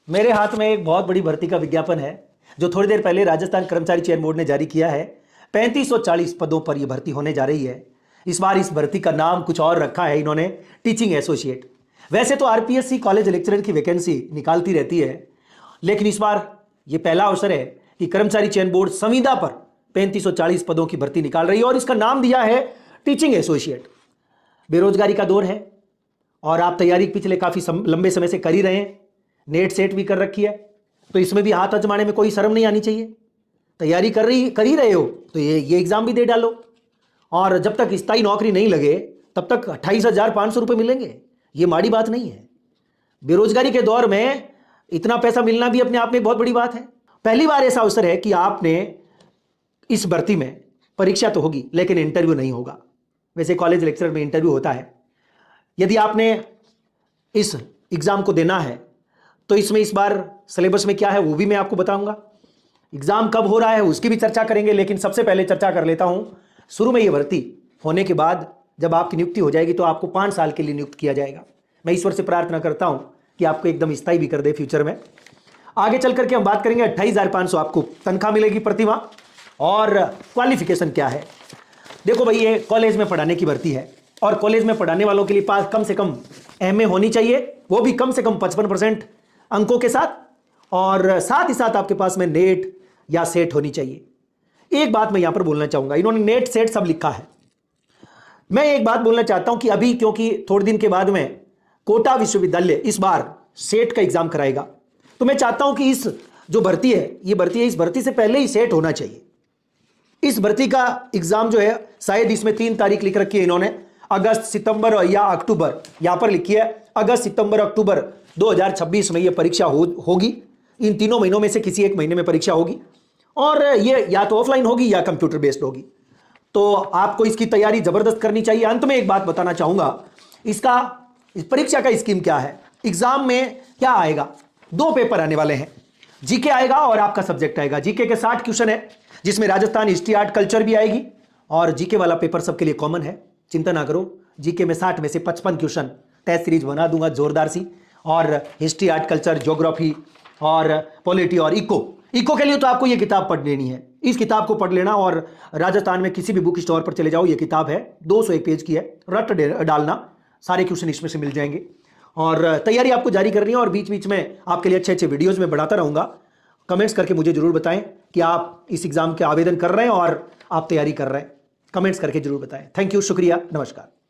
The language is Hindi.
मेरे हाथ में एक बहुत बड़ी भर्ती का विज्ञापन है जो थोड़ी देर पहले राजस्थान कर्मचारी चयन बोर्ड ने जारी किया है। 3540 पदों पर यह भर्ती होने जा रही है। इस बार इस भर्ती का नाम कुछ और रखा है इन्होंने, टीचिंग एसोसिएट। वैसे तो आरपीएससी कॉलेज लेक्चरर की वैकेंसी निकालती रहती है, लेकिन इस बार यह पहला अवसर है कि कर्मचारी चयन बोर्ड संविदा पर 3540 पदों की भर्ती निकाल रही है और इसका नाम दिया है टीचिंग एसोसिएट। बेरोजगारी का दौर है और आप तैयारी पिछले काफी लंबे समय से कर ही रहे हैं, नेट सेट भी कर रखी है, तो इसमें भी हाथ आजमाने में कोई शर्म नहीं आनी चाहिए। तैयारी कर ही रहे हो तो ये एग्जाम भी दे डालो, और जब तक स्थायी नौकरी नहीं लगे तब तक 28,500 रुपये मिलेंगे। ये माड़ी बात नहीं है। बेरोजगारी के दौर में इतना पैसा मिलना भी अपने आप में बहुत बड़ी बात है। पहली बार ऐसा अवसर है कि आपने इस भर्ती में परीक्षा तो होगी लेकिन इंटरव्यू नहीं होगा। वैसे कॉलेज लेक्चरर में इंटरव्यू होता है। यदि आपने इस एग्जाम को देना है तो इसमें इस बार सिलेबस में क्या है वो भी मैं आपको बताऊंगा। एग्जाम कब हो रहा है उसकी भी चर्चा करेंगे, लेकिन सबसे पहले चर्चा कर लेता हूं शुरू में ये भर्ती होने के बाद जब आपकी नियुक्ति हो जाएगी तो आपको 5 साल के लिए नियुक्त किया जाएगा। मैं ईश्वर से प्रार्थना करता हूं कि आपको एकदम स्थायी भी कर दे फ्यूचर में। आगे चल करके हम बात करेंगे 28,500 आपको तनख्वाह मिलेगी प्रतिमाह। और क्वालिफिकेशन क्या है? देखो भाई, ये कॉलेज में पढ़ाने की भर्ती है और कॉलेज में पढ़ाने वालों के लिए पास कम से कम एमए होनी चाहिए, वो भी कम से कम 55% अंकों के साथ, और साथ ही साथ आपके पास में नेट या सेट होनी चाहिए। एक बात मैं यहां पर बोलना चाहूंगा, इन्होंने नेट सेट सब लिखा है। मैं एक बात बोलना चाहता हूं कि अभी क्योंकि थोड़े दिन के बाद में कोटा विश्वविद्यालय इस बार सेट का एग्जाम कराएगा, तो मैं चाहता हूं कि इस जो भर्ती है इस भर्ती से पहले ही सेट होना चाहिए। इस भर्ती का एग्जाम जो है शायद इसमें 3 तारीख लिख रखी है इन्होंने, अगस्त, सितंबर या अक्टूबर। यहां पर लिखी है अगस्त, सितंबर, अक्टूबर 2026 में यह परीक्षा होगी। इन तीनों महीनों में से किसी एक महीने में परीक्षा होगी और ये या तो ऑफलाइन होगी या कंप्यूटर बेस्ड होगी। तो आपको इसकी तैयारी जबरदस्त करनी चाहिए। अंत में एक बात बताना चाहूंगा, इस परीक्षा का स्कीम क्या है। एग्जाम में क्या आएगा? 2 पेपर आने वाले हैं, जीके आएगा और आपका सब्जेक्ट आएगा। जीके के 60 क्वेश्चन है, जिसमें राजस्थान हिस्ट्री आर्ट कल्चर भी आएगी, और जीके वाला पेपर सबके लिए कॉमन है, चिंता ना करो। जीके में 60 में से 55 क्वेश्चन टेस्ट सीरीज बना दूंगा जोरदार सी, और हिस्ट्री आर्ट कल्चर, ज्योग्राफी और पॉलिटी और इको के लिए तो आपको ये किताब पढ़ लेनी है। इस किताब को पढ़ लेना और राजस्थान में किसी भी बुक स्टोर पर चले जाओ, ये किताब है, 201 पेज की है, रट डालना, सारे क्वेश्चन इसमें से मिल जाएंगे। और तैयारी आपको जारी करनी है और बीच बीच में आपके लिए अच्छे अच्छे वीडियोज में बढ़ाता रहूंगा। कमेंट्स करके मुझे जरूर बताएं कि आप इस एग्जाम के आवेदन कर रहे हैं और आप तैयारी कर रहे हैं। कमेंट्स करके जरूर बताएं। थैंक यू, शुक्रिया, नमस्कार।